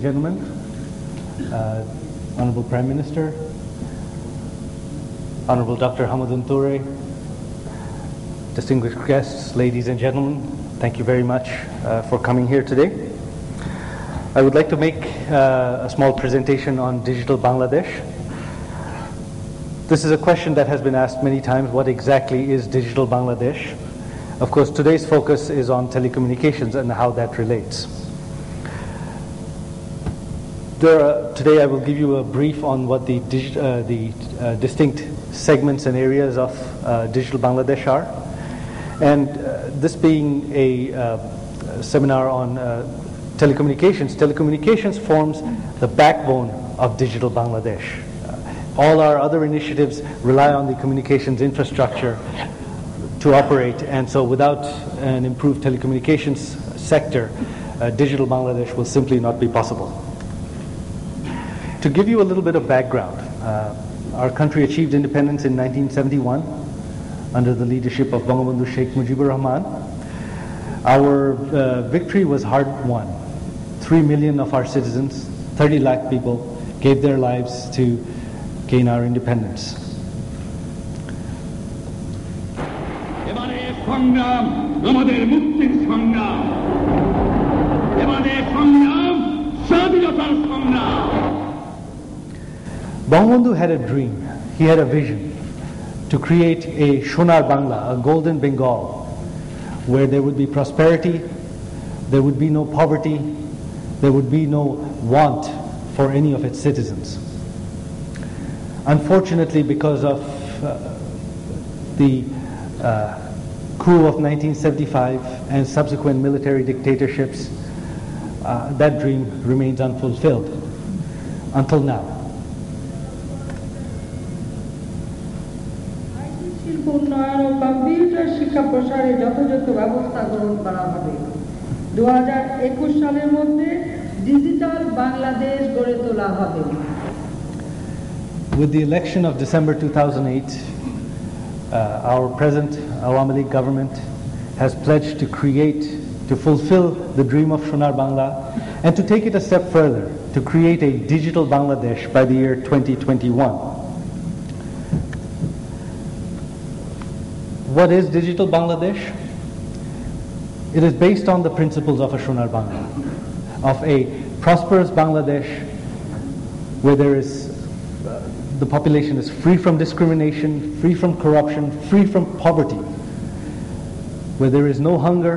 gentlemen, Honorable Prime Minister, Honorable Dr. Hamadun Toure, distinguished guests, ladies and gentlemen, thank you very much for coming here today. I would like to make a small presentation on digital Bangladesh. This is a question that has been asked many times: what exactly is digital Bangladesh? Of course, today's focus is on telecommunications and how that relates. Today I will give you a brief on what the distinct segments and areas of digital Bangladesh are. And this being a seminar on telecommunications forms the backbone of digital Bangladesh. All our other initiatives rely on the communications infrastructure to operate, and so without an improved telecommunications sector, digital Bangladesh will simply not be possible. To give you a little bit of background, our country achieved independence in 1971 under the leadership of Bangabandhu Sheikh Mujibur Rahman. Our victory was hard won. 3 million of our citizens, 30 lakh people, gave their lives to gain our independence. Bangabandhu had a dream, he had a vision to create a Sonar Bangla, a golden Bengal, where there would be prosperity, there would be no poverty, there would be no want for any of its citizens. Unfortunately, because of the coup of 1975 and subsequent military dictatorships, that dream remains unfulfilled until now. উন্নয়ন ও computer শিক্ষা প্রসারে যথাযথ ব্যবস্থা গ্রহণ করা হবে। 2021 সালের মধ্যে ডিজিটাল বাংলাদেশ গড়ে তোলা হবে। With the election of December 2008, our present Awami League government has pledged to fulfill the dream of Sonar Bangla and to take it a step further, to create a digital Bangladesh by the year 2021. What is digital Bangladesh? It is based on the principles of a Sonar Bangla, of a prosperous Bangladesh where the population is free from discrimination, free from corruption, free from poverty, where there is no hunger,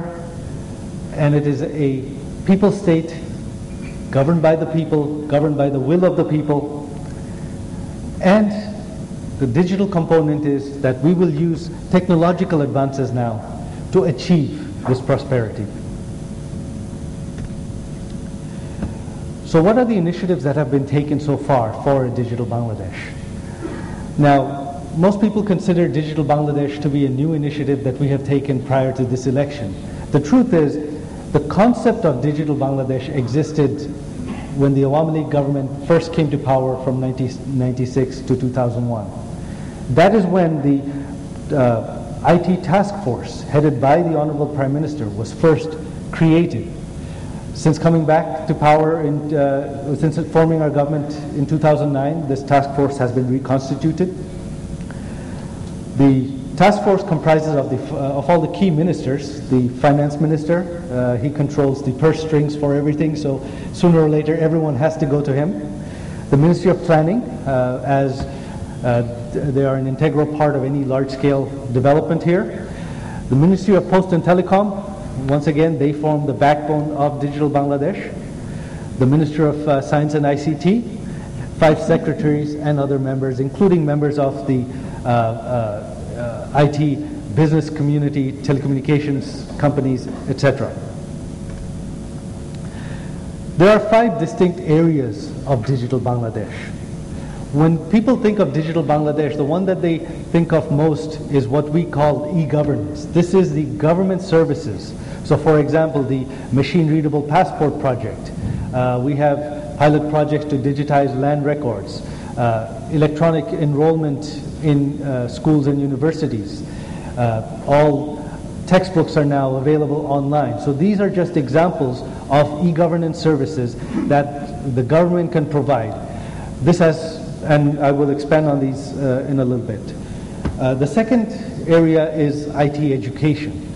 and it is a people state governed by the people, governed by the will of the people. And the digital component is that we will use technological advances now to achieve this prosperity. So what are the initiatives that have been taken so far for a digital Bangladesh? Now, most people consider digital Bangladesh to be a new initiative that we have taken prior to this election. The truth is, the concept of digital Bangladesh existed when the Awami League government first came to power from 1996 to 2001. That is when the IT task force headed by the Honorable Prime Minister was first created. Since coming back to power, since forming our government in 2009, this task force has been reconstituted. The task force comprises of all the key ministers. The finance minister, he controls the purse strings for everything, so sooner or later everyone has to go to him. The Ministry of Planning, as they are an integral part of any large-scale development here. The Ministry of Post and Telecom, once again, they form the backbone of digital Bangladesh. The Minister of Science and ICT, 5 secretaries and other members, including members of the IT business community, telecommunications companies, etc. There are 5 distinct areas of digital Bangladesh. When people think of digital Bangladesh, the one that they think of most is what we call e-governance. This is the government services. So for example, the machine-readable passport project. We have pilot projects to digitize land records, electronic enrollment in schools and universities. All textbooks are now available online. So these are just examples of e-governance services that the government can provide. This has, and I will expand on these in a little bit. The second area is IT education.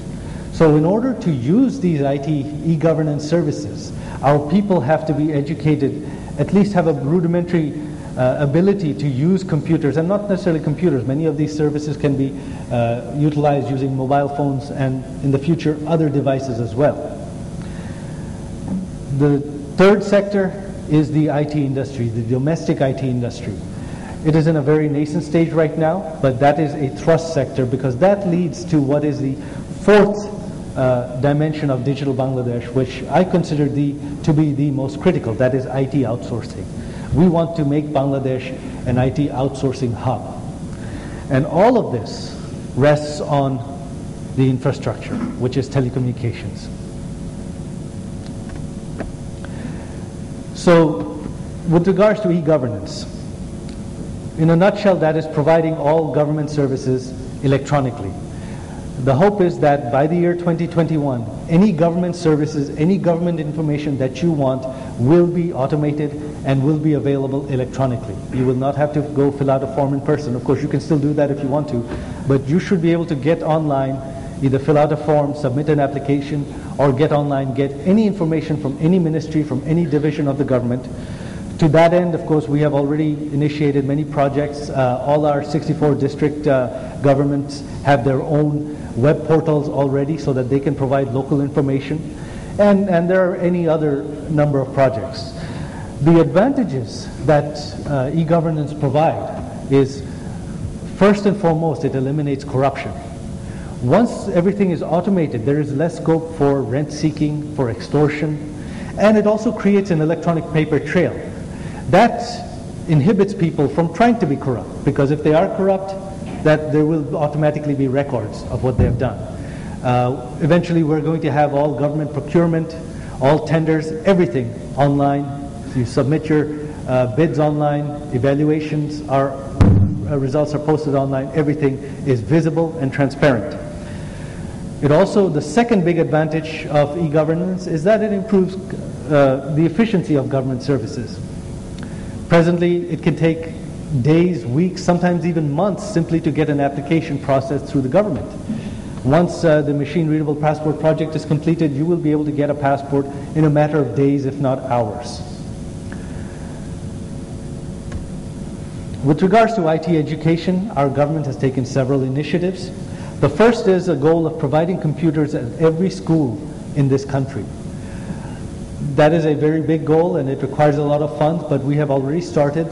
So in order to use these IT e-governance services, our people have to be educated, at least have a rudimentary ability to use computers, and not necessarily computers. Many of these services can be utilized using mobile phones and in the future other devices as well. The third sector is the IT industry, the domestic IT industry. It is in a very nascent stage right now, but that is a thrust sector because that leads to what is the fourth dimension of digital Bangladesh, which I consider to be the most critical, that is IT outsourcing. We want to make Bangladesh an IT outsourcing hub. And all of this rests on the infrastructure, which is telecommunications. So, with regards to e-governance, in a nutshell, that is providing all government services electronically. The hope is that by the year 2021, any government services, any government information that you want will be automated and will be available electronically. You will not have to go fill out a form in person. Of course, you can still do that if you want to, but you should be able to get online, either fill out a form, submit an application, or get online, get any information from any ministry, from any division of the government. To that end, of course, we have already initiated many projects. All our 64 district governments have their own web portals already so that they can provide local information. And there are any other number of projects. The advantages that e-governance provide is, first and foremost, it eliminates corruption. Once everything is automated, there is less scope for rent seeking, for extortion, and it also creates an electronic paper trail. That inhibits people from trying to be corrupt, because if they are corrupt, that there will automatically be records of what they have done. Eventually we're going to have all government procurement, all tenders, everything online. You submit your bids online, evaluations are, results are posted online, everything is visible and transparent. It also, the second big advantage of e-governance is that it improves the efficiency of government services. Presently, it can take days, weeks, sometimes even months simply to get an application processed through the government. Once the machine-readable passport project is completed, you will be able to get a passport in a matter of days, if not hours. With regards to IT education, our government has taken several initiatives. The first is a goal of providing computers at every school in this country. That is a very big goal and it requires a lot of funds, but we have already started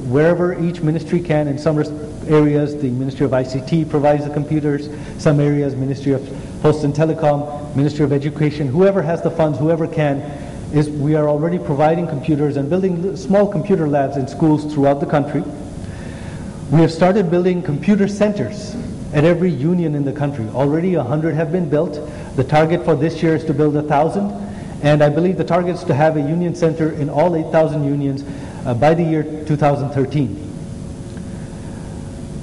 wherever each ministry can. In some areas, the Ministry of ICT provides the computers. Some areas, Ministry of Post and Telecom, Ministry of Education, whoever has the funds, whoever can, we are already providing computers and building small computer labs in schools throughout the country. We have started building computer centers at every union in the country. Already 100 have been built. The target for this year is to build 1,000. And I believe the target is to have a union center in all 8,000 unions by the year 2013.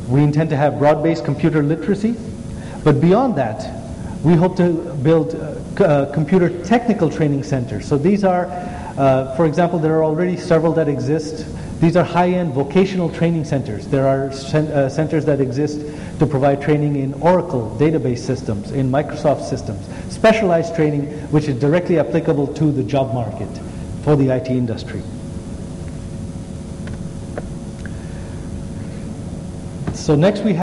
We intend to have broad-based computer literacy, but beyond that, we hope to build computer technical training centers. So these are, for example, there are already several that exist. These are high-end vocational training centers. There are centers that exist to provide training in Oracle database systems, in Microsoft systems, specialized training which is directly applicable to the job market for the IT industry. So next we have